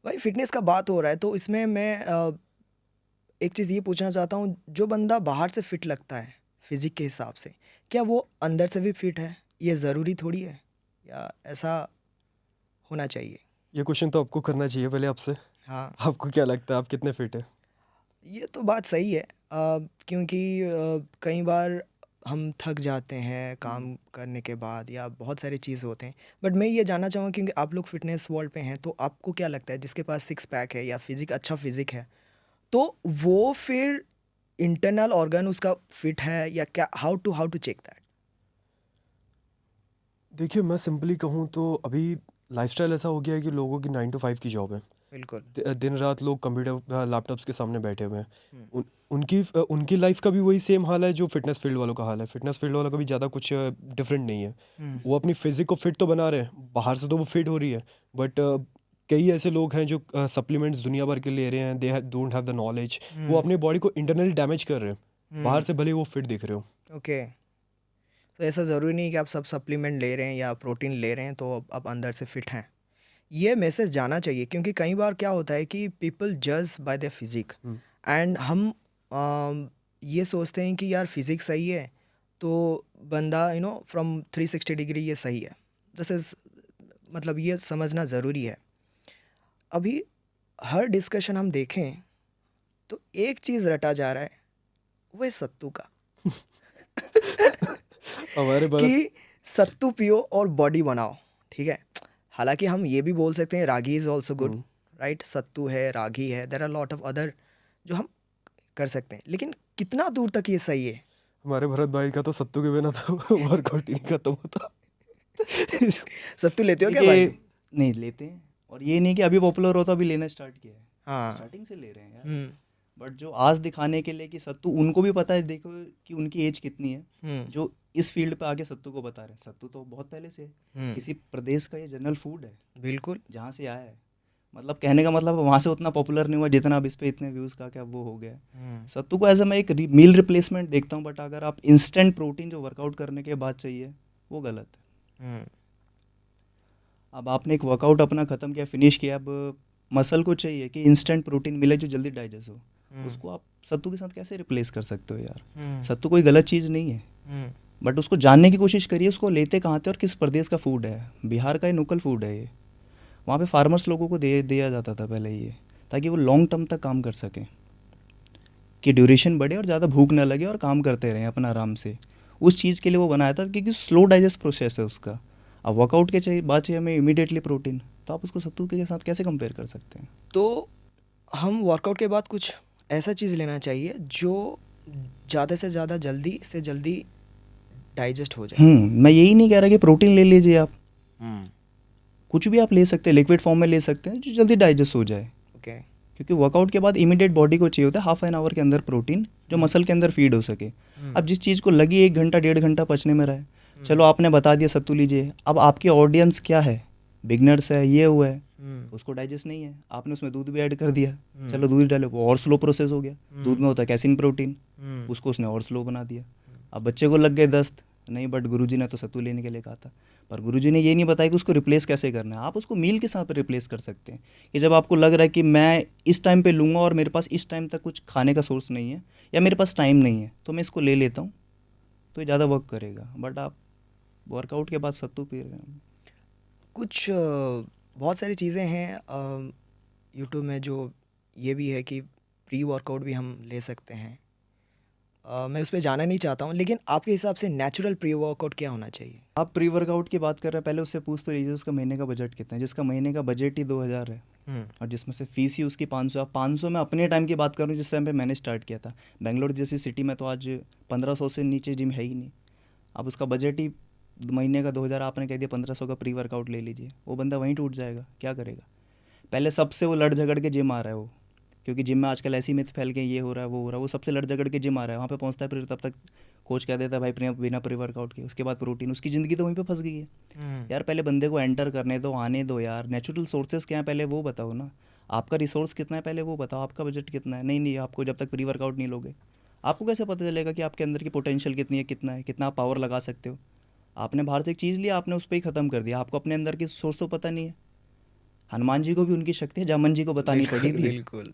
भाई फिटनेस का बात हो रहा है तो इसमें मैं एक चीज़ ये पूछना चाहता हूँ, जो बंदा बाहर से फिट लगता है फिजिक के हिसाब से, क्या वो अंदर से भी फिट है? ये ज़रूरी थोड़ी है, या ऐसा होना चाहिए? ये क्वेश्चन तो आपको करना चाहिए पहले आपसे। हाँ, आपको क्या लगता है आप कितने फिट हैं? ये तो बात सही है। क्योंकि कई बार हम थक जाते हैं हुँ। काम करने के बाद, या बहुत सारी चीज़ होते हैं। बट मैं ये जानना चाहूँगा, क्योंकि आप लोग फिटनेस वर्ल्ड पे हैं, तो आपको क्या लगता है जिसके पास सिक्स पैक है या फिजिक अच्छा फिजिक है, तो वो फिर इंटरनल ऑर्गन उसका फिट है या क्या? How to check that? देखिए, मैं सिंपली कहूँ तो अभी लाइफ़स्टाइल ऐसा हो गया है कि लोगों की 9 टू 5 की जॉब है। बिल्कुल। दिन रात लोग कंप्यूटर लैपटॉप्स के सामने बैठे हुए हैं। हुँ, उनकी लाइफ़ का भी वही सेम हाल है जो फ़िटनेस फ़ील्ड वालों का हाल है। फ़िटनेस फ़ील्ड वालों का भी ज़्यादा कुछ डिफरेंट नहीं है। हुँ, वो अपनी फ़िज़िक को फिट तो बना रहे हैं, बाहर से तो वो फिट हो रही है, बट कई ऐसे लोग हैं जो सप्लीमेंट्स दुनिया भर के ले रहे हैं, they don't have the knowledge. वो हुँ, अपनी बॉडी को इंटरनली डैमेज कर रहे हैं। बाहर हुँ, से भले ही वो फिट दिख रहे हो। ओके। तो ऐसा ज़रूरी नहीं है कि आप सब सप्लीमेंट ले रहे हैं या प्रोटीन ले रहे हैं तो आप अंदर से फिट हैं। ये मैसेज जाना चाहिए, क्योंकि कई बार क्या होता है कि पीपल जज बाय देयर फिजिक, हुँ। एंड हम ये सोचते हैं कि यार फिजिक सही है तो बंदा फ्रॉम 360 डिग्री ये सही है। दिस इज़, मतलब ये समझना ज़रूरी है। अभी हर डिस्कशन हम देखें तो एक चीज़ रटा जा रहा है, वो है सत्तू का। हमारे भारत कि सत्तू पियो और बॉडी बनाओ, ठीक है? हालाँकि हम ये भी बोल सकते हैं रागी इज़ ऑल्सो गुड, हुँ। राइट? सत्तू है, रागी है, there are lot of other जो हम कर सकते हैं। लेकिन कितना दूर तक ये सही है? हमारे भरत भाई का तो सत्तू के बिना तो वर्कआउट ही नहीं खत्म होता। सत्तू लेते हो क्या देखिए, भाई? नहीं लेते हैं और ये नहीं कि अभी पॉपुलर हो तो अभी लेना स्टार्ट किया है। हाँ। स्टार्टिंग से ले रहे हैं यार। हुँ, बट जो आज दिखाने के लिए कि सत्तू उनको भी पता है, देखो कि उनकी एज कितनी है, हुँ, जो इस फील्ड पे आके सत्तू को बता रहे हैं। सत्तू तो बहुत पहले से है। हुँ, किसी प्रदेश का ये जनरल फूड है, बिल्कुल। जहाँ से आया है। मतलब कहने का मतलब वहाँ से उतना पॉपुलर नहीं हुआ जितना अब इस पे इतने व्यूज़ का क्या वो हो गया है। हुँ, सत्तू को एज़ मैं एक मील रिप्लेसमेंट देखता हूँ, बट अगर आप इंस्टेंट प्रोटीन जो वर्कआउट करने के बाद चाहिए, वो गलत है। हुँ, अब आपने एक वर्कआउट अपना ख़त्म किया, फिनिश किया, अब मसल को चाहिए कि इंस्टेंट प्रोटीन मिले जो जल्दी डाइजेस्ट हो। हुँ, उसको आप सत्तू के साथ कैसे रिप्लेस कर सकते हो यार? हुँ, सत्तू कोई गलत चीज़ नहीं है, हुँ, बट उसको जानने की कोशिश करिए, उसको लेते कहाँ थे और किस प्रदेश का फूड है। बिहार का ही लोकल फूड है ये। वहाँ पे फार्मर्स लोगों को दे दिया जाता था पहले ये, ताकि वो लॉन्ग टर्म तक काम कर सकें, कि ड्यूरेशन बढ़े और ज़्यादा भूख ना लगे और काम करते रहें अपना आराम से। उस चीज़ के लिए वो बनाया था, क्योंकि स्लो डाइजेस्ट प्रोसेस है उसका। अब वर्कआउट के चाहिए बाद चाहिए हमें इमीडिएटली प्रोटीन, तो आप उसको सत्तू के साथ कैसे कंपेयर कर सकते हैं? तो हम वर्कआउट के बाद कुछ ऐसा चीज़ लेना चाहिए जो ज़्यादा से ज़्यादा जल्दी से जल्दी डाइजेस्ट हो जाए। मैं यही नहीं कह रहा कि प्रोटीन ले लीजिए आप, हुँ, कुछ भी आप ले सकते हैं, लिक्विड फॉर्म में ले सकते हैं जो जल्दी डाइजेस्ट हो जाए। ओके। क्योंकि वर्कआउट के बाद इमीडिएट बॉडी को चाहिए होता है हाफ एन आवर के अंदर प्रोटीन, जो हुँ, मसल के अंदर फीड हो सके। हुँ, अब जिस चीज़ को लगी 1 घंटा 1.5 घंटा पचने में रहा है, हुँ, चलो आपने बता दिया सत्तू लीजिए, अब आपकी ऑडियंस क्या है? बिगनर्स है, ये हुआ है, हुँ, उसको डाइजेस्ट नहीं है, आपने उसमें दूध भी ऐड कर दिया, हुँ, चलो दूध डालो, वो और स्लो प्रोसेस हो गया। दूध हुँ, में होता है कैसीन प्रोटीन, हुँ, उसको उसने और स्लो बना दिया। अब बच्चे को लग गए दस्त, नहीं बट गुरुजी ने तो सत्तू लेने के लिए कहा था, पर गुरुजी ने ये नहीं बताया कि उसको रिप्लेस कैसे करना है। आप उसको मील के साथ रिप्लेस कर सकते हैं, कि जब आपको लग रहा है कि मैं इस टाइम पे लूँगा और मेरे पास इस टाइम तक कुछ खाने का सोर्स नहीं है, या मेरे पास टाइम नहीं है, तो मैं इसको ले लेता हूँ, तो ये ज़्यादा वर्क करेगा। बट आप वर्कआउट के बाद सत्तू पी रहे हैं। कुछ बहुत सारी चीज़ें हैं यूट्यूब में, जो ये भी है कि प्री वर्कआउट भी हम ले सकते हैं। मैं उस पे जाना नहीं चाहता हूँ, लेकिन आपके हिसाब से नेचुरल प्री वर्कआउट क्या होना चाहिए? आप प्री वर्कआउट की बात कर रहे हैं, पहले उससे पूछ तो लीजिए उसका महीने का बजट कितना है। जिसका महीने का बजट ही 2,000 है हुँ, और जिसमें से फीस ही उसकी 500। अब 500 में अपने टाइम की बात करूँ जिस टाइम पे मैंने स्टार्ट किया था, बेंगलोर जैसी सिटी में तो आज 1500 से नीचे जिम है ही नहीं। अब उसका बजट ही महीने का 2,000, आपने कह दिया 1500 का प्री वर्कआउट ले लीजिए, वो बंदा वहीं टूट जाएगा, क्या करेगा? पहले सबसे वो लड़ झगड़ के जिम आ रहा है वो, क्योंकि जिम में आजकल ऐसी मिथ फैल गई, ये हो रहा है वो हो रहा है, वो सबसे लड़ झगड़ के जिम आ रहा है, वहाँ पे पहुँचता है, फिर तब तक कोच कह देता है भाई बिना प्री वर्कआउट के, उसके बाद प्रोटीन, उसकी ज़िंदगी तो वहीं पे फंस गई है। हुँ, यार पहले बंदे को एंटर करने दो, आने दो यार। नेचुरल सोर्सेज क्या है पहले वो बताओ ना। आपका रिसोर्स कितना है पहले वो बताओ, आपका बजट कितना है। नहीं नहीं, आपको जब तक प्री वर्कआउट नहीं लोगे, आपको कैसे पता चलेगा कि आपके अंदर की पोटेंशियल कितनी है, कितना है, कितना आप पावर लगा सकते हो? आपने बाहर से एक चीज़ लिया, आपने उस पर ही ख़त्म कर दिया, आपको अपने अंदर की सोर्स तो पता नहीं है। हनुमान जी को भी उनकी शक्ति है जामन जी को बतानी पड़ी बिल्कुल थी, बिल्कुल।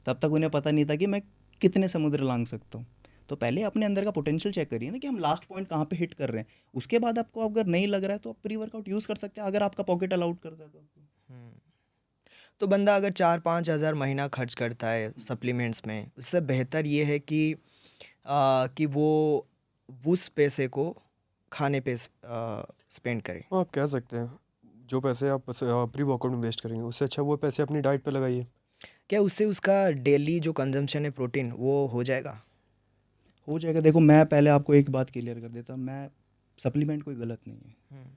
तब तक उन्हें पता नहीं था कि मैं कितने समुद्र लांघ सकता हूँ। तो पहले अपने अंदर का पोटेंशियल चेक करिए ना कि हम लास्ट पॉइंट कहाँ पे हिट कर रहे हैं। उसके बाद आपको अगर नहीं लग रहा है तो आप प्री वर्कआउट यूज़ कर सकते हैं, अगर आपका पॉकेट अलाउड करता है तो आपको। हम्म, तो बंदा अगर 4-5 हज़ार महीना खर्च करता है सप्लीमेंट्स में, उससे बेहतर ये है कि वो उस पैसे को खाने पे स्पेंड करे। हाँ, आप कह सकते हैं जो पैसे आप प्री वर्कआउट में वेस्ट करेंगे उससे अच्छा वो पैसे अपनी डाइट पे लगाइए। क्या उससे उसका डेली जो कंजम्पशन है प्रोटीन वो हो जाएगा? हो जाएगा। देखो मैं पहले आपको एक बात क्लियर कर देता हूँ, मैं सप्लीमेंट कोई गलत नहीं है,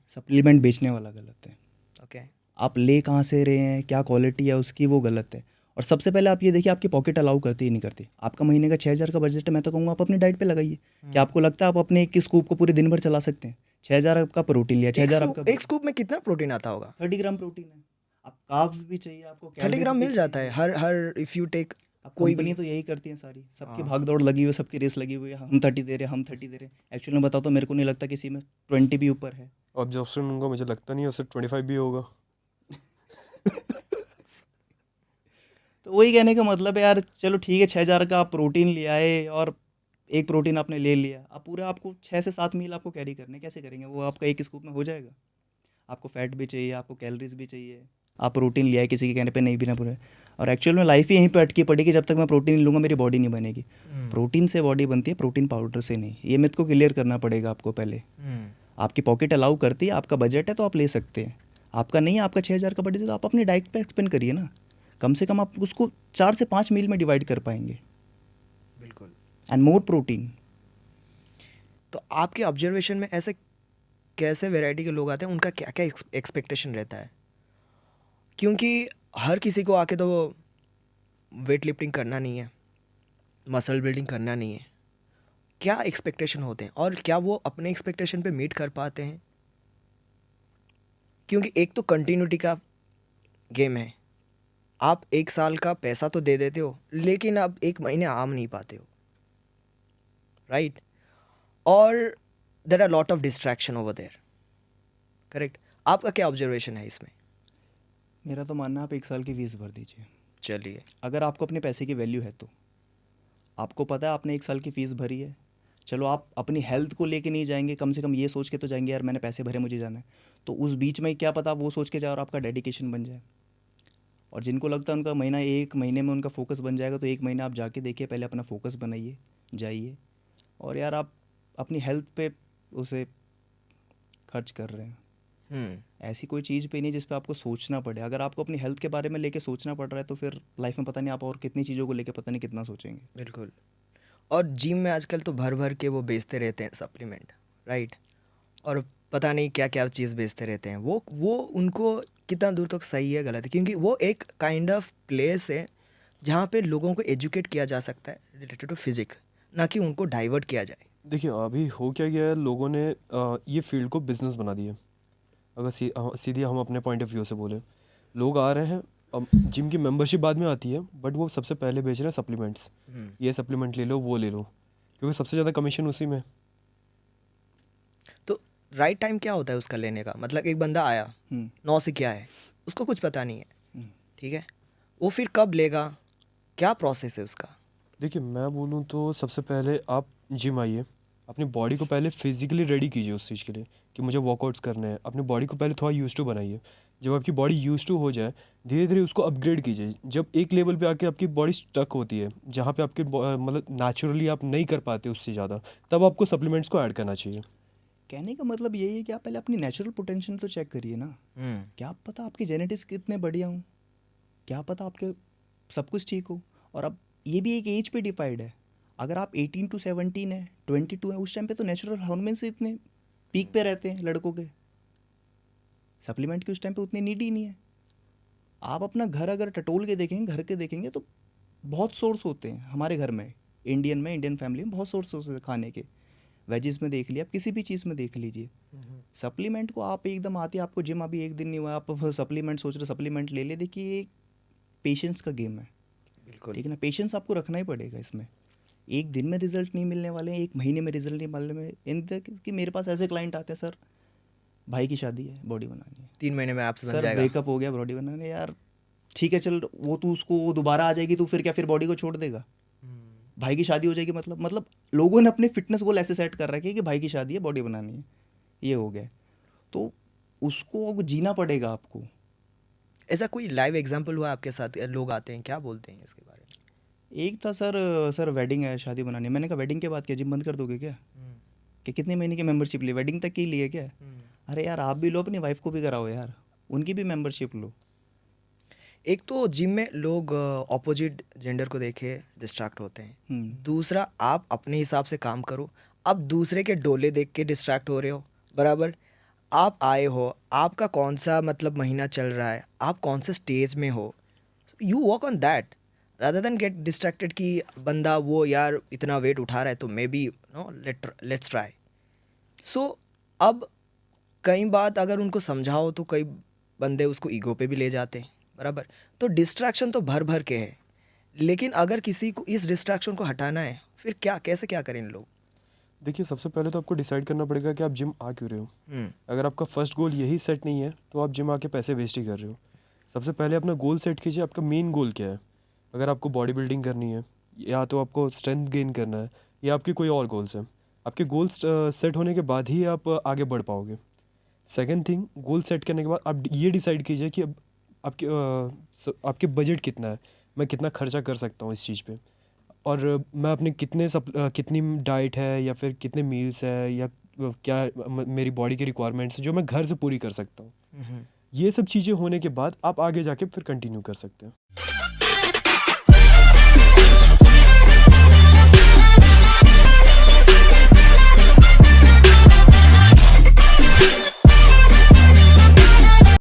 सप्लीमेंट बेचने वाला गलत है। ओके। आप ले कहाँ से रहे हैं, क्या क्वालिटी है उसकी, वो गलत है। और सबसे पहले आप ये देखिए आपकी पॉकेट अलाउ करती है नहीं करती। आपका महीने का 6,000 का बजट है, मैं तो कहूँगा आप अपनी डाइट पे लगाइए। क्या आपको लगता है आप अपने एक स्कूप को पूरे दिन भर चला सकते हैं? 6,000 आपका प्रोटीन लिया, 6,000 आपका एक स्कूप में कितना प्रोटीन आता होगा? 30 ग्राम प्रोटीन है। आप कार्ब्स भी चाहिए, आपको 30 कैलोरीज ग्राम भी मिल जाता है चाहिए। हर हर इफ़ यू टेक अब कोई भी। कंपनी तो यही करती है सारी, सबकी हाँ। भाग दौड़ लगी हुई है, सबकी रेस लगी हुई है, हम 30 दे रहे हैं, हम 30 दे रहे हैं। एक्चुअली में बताओ तो मेरे को नहीं लगता किसी में 20 भी ऊपर है। ऑब्जर्वेशन उनका मुझे लगता नहीं है उससे 25 भी होगा। तो वही कहने का मतलब है यार, चलो ठीक है 6,000 का आप प्रोटीन ले आए और एक प्रोटीन आपने ले लिया, अब पूरा आपको 6 से 7 मील आपको कैरी करने, कैसे करेंगे वो? आपका एक स्कूप में हो जाएगा? आपको फैट भी चाहिए, आपको कैलोरीज भी चाहिए। आप प्रोटीन लिया है किसी के कहने पे, नहीं भी ना पूरा। और एक्चुअल में लाइफ ही यहीं पे अटकी पड़ी कि जब तक मैं प्रोटीन नहीं लूँगा मेरी बॉडी नहीं बनेगी। प्रोटीन से बॉडी बनती है, प्रोटीन पाउडर से नहीं। ये मिथ को क्लियर करना पड़ेगा आपको पहले। आपकी पॉकेट अलाउ करती है, आपका बजट है तो आप ले सकते हैं। आपका नहीं है, आपका 6,000 का बजट है तो आप अपनी डाइट पे एक्सपेंड करिए ना। कम से कम आप उसको 4 से 5 मील में डिवाइड कर पाएंगे, बिल्कुल। And more protein. तो आपके ऑब्जर्वेशन में ऐसे कैसे वैरायटी के लोग आते हैं, उनका क्या क्या एक्सपेक्टेशन रहता है? क्योंकि हर किसी को आके तो वेट लिफ्टिंग करना नहीं है, मसल बिल्डिंग करना नहीं है। क्या एक्सपेक्टेशन होते हैं और क्या वो अपने एक्सपेक्टेशन पे मीट कर पाते हैं? क्योंकि एक तो कंटिन्यूटी का गेम है। आप 1 साल का पैसा तो दे देते हो, लेकिन आप 1 महीने आम नहीं पाते हो, राइट? और there are lot of distraction over there, correct? आपका क्या ऑब्जर्वेशन है इसमें? मेरा तो मानना है आप 1 साल की फीस भर दीजिए, चलिए। अगर आपको अपने पैसे की वैल्यू है तो। आपको पता है आपने 1 साल की फ़ीस भरी है, चलो आप अपनी हेल्थ को लेके नहीं जाएंगे, कम से कम ये सोच के तो जाएंगे यार मैंने पैसे भरे मुझे जाना है। तो उस बीच में क्या पता आप वो सोच के जाओ और आपका डेडिकेशन बन जाए। और जिनको लगता है उनका महीना 1 महीने में उनका फोकस बन जाएगा, तो 1 महीना आप जाके देखिए, पहले अपना फोकस बनाइए, जाइए। और यार आप अपनी हेल्थ पे उसे खर्च कर रहे हैं, ऐसी कोई चीज़ पे नहीं जिस पे आपको सोचना पड़े। अगर आपको अपनी हेल्थ के बारे में लेके सोचना पड़ रहा है तो फिर लाइफ में पता नहीं आप और कितनी चीज़ों को लेके पता नहीं कितना सोचेंगे। बिल्कुल। और जिम में आजकल तो भर भर के वो बेचते रहते हैं सप्लीमेंट, राइट? और पता नहीं क्या क्या चीज़ बेचते रहते हैं। वो उनको कितना दूर तक सही है, गलत है? क्योंकि वो एक काइंड ऑफ प्लेस है जहाँ पे लोगों को एजुकेट किया जा सकता है रिलेटेड टू फिजिक, ना कि उनको डाइवर्ट किया जाए। देखिए अभी हो क्या गया है, लोगों ने ये फील्ड को बिजनेस बना दिया। अगर सीधे हम अपने पॉइंट ऑफ व्यू से बोले, लोग आ रहे हैं, अब जिम की मेंबरशिप बाद में आती है बट वो सबसे पहले बेच रहे हैं सप्लीमेंट्स। ये सप्लीमेंट ले लो, वो ले लो, क्योंकि सबसे ज़्यादा कमीशन उसी में है। तो राइट टाइम क्या होता है उसका लेने का? मतलब एक बंदा आया, हम्म, 9 से क्या है, उसको कुछ पता नहीं है, हम्म। ठीक है? वो फिर कब लेगा? क्या प्रोसेस है उसका? देखिए मैं बोलूँ तो सबसे पहले आप जिम आइए, अपनी बॉडी को पहले फिजिकली रेडी कीजिए उस चीज़ के लिए कि मुझे वर्कआउट्स करने हैं। अपनी बॉडी को पहले थोड़ा यूज टू बनाइए। जब आपकी बॉडी यूज टू हो जाए, धीरे धीरे उसको अपग्रेड कीजिए। जब एक लेवल पे आके आपकी बॉडी स्टक होती है, जहाँ पे आपके मतलब नेचुरली आप नहीं कर पाते उससे ज़्यादा, तब आपको सप्लीमेंट्स को ऐड करना चाहिए। कहने का मतलब यही है कि आप पहले अपनी नेचुरल पोटेंशियल तो चेक करिए ना। क्या पता आपके जेनेटिक्स कितने बढ़िया हों, क्या पता आपके सब कुछ ठीक हो। और अब ये भी एक एज पे डिपाइड है। अगर आप 18 to 17 है, 22 है, उस टाइम पे तो नेचुरल हार्मोन्स इतने पीक पे रहते हैं लड़कों के, सप्लीमेंट की उस टाइम पे उतनी नीड ही नहीं है। आप अपना घर अगर टटोल के देखेंगे, घर के देखेंगे तो बहुत सोर्स होते हैं हमारे घर में। इंडियन फैमिली में बहुत सोर्स होते हैं खाने के। वेजिस में देख लिया, आप किसी भी चीज़ में देख लीजिए। सप्लीमेंट को आप एकदम आते, आपको जिम अभी एक दिन नहीं हुआ आप सप्लीमेंट सोच रहे सप्लीमेंट ले ले, देखिए ये पेशेंस का गेम है। बिल्कुल। ठीक है ना, पेशेंस आपको रखना ही पड़ेगा इसमें। एक दिन में रिजल्ट नहीं मिलने वाले हैं, 1 महीने में रिजल्ट नहीं मिलने में। इन कि मेरे पास ऐसे क्लाइंट आते हैं, सर भाई की शादी है, बॉडी बनानी है। 3 महीने में आपसे बन सर जाएगा। ब्रेकअप हो गया, बॉडी बनाने, यार ठीक है चल, वो तू उसको वो दोबारा आ जाएगी, तू फिर क्या फिर बॉडी को छोड़ देगा? भाई की शादी हो जाएगी, मतलब लोगों ने अपने फिटनेस गोल ऐसे सेट कर रखे हैं कि भाई की शादी है, बॉडी बनानी है, ये हो गया। तो उसको अब जीना पड़ेगा आपको। ऐसा कोई लाइव एग्जांपल हुआ आपके साथ? लोग आते हैं, क्या बोलते हैं इसके बारे में? एक था सर वेडिंग है, शादी बनानी है। मैंने कहा वेडिंग के बाद क्या जिम बंद कर दोगे क्या? कि कितने महीने की मेंबरशिप ली, वेडिंग तक की ली है क्या? अरे यार आप भी लो, अपनी वाइफ को भी कराओ यार, उनकी भी मेंबरशिप लो। एक तो जिम में लोग ऑपोजिट जेंडर को देखे डिस्ट्रैक्ट होते हैं। हम्म, दूसरा, आप अपने हिसाब से काम करो। आप दूसरे के डोले देख के डिस्ट्रैक्ट हो रहे हो, बराबर? आप आए हो, आपका कौन सा मतलब महीना चल रहा है, आप कौन से स्टेज में हो, you work on that rather than get distracted कि बंदा वो यार इतना वेट उठा रहा है तो maybe no let's try. So अब कई बात अगर उनको समझाओ तो कई बंदे उसको ईगो पे भी ले जाते हैं, बराबर? तो डिस्ट्रैक्शन तो भर भर के है, लेकिन अगर किसी को इस डिस्ट्रैक्शन को हटाना है, फिर क्या, कैसे क्या करें इन लोग? देखिए, सबसे पहले तो आपको डिसाइड करना पड़ेगा कि आप जिम आ क्यों रहे हो। हम्म, अगर आपका फर्स्ट गोल यही सेट नहीं है तो आप जिम आके पैसे वेस्ट ही कर रहे हो। सबसे पहले अपना गोल सेट कीजिए, आपका मेन गोल क्या है। अगर आपको बॉडी बिल्डिंग करनी है, या तो आपको स्ट्रेंथ गेन करना है, या आपके कोई और गोल्स हैं, आपके गोल्स सेट होने के बाद ही आप आगे बढ़ पाओगे। सेकंड थिंग, गोल सेट करने के बाद आप ये डिसाइड कीजिए कि अब आपके बजट कितना है, मैं कितना खर्चा कर सकता हूँ इस चीज़ पे, और मैं अपने कितनी डाइट है, या फिर कितने मील्स है, या क्या मेरी बॉडी की रिक्वायरमेंट्स जो मैं घर से पूरी कर सकता हूँ। हम्म। ये सब चीज़ें होने के बाद आप आगे जाके फिर कंटिन्यू कर सकते हैं।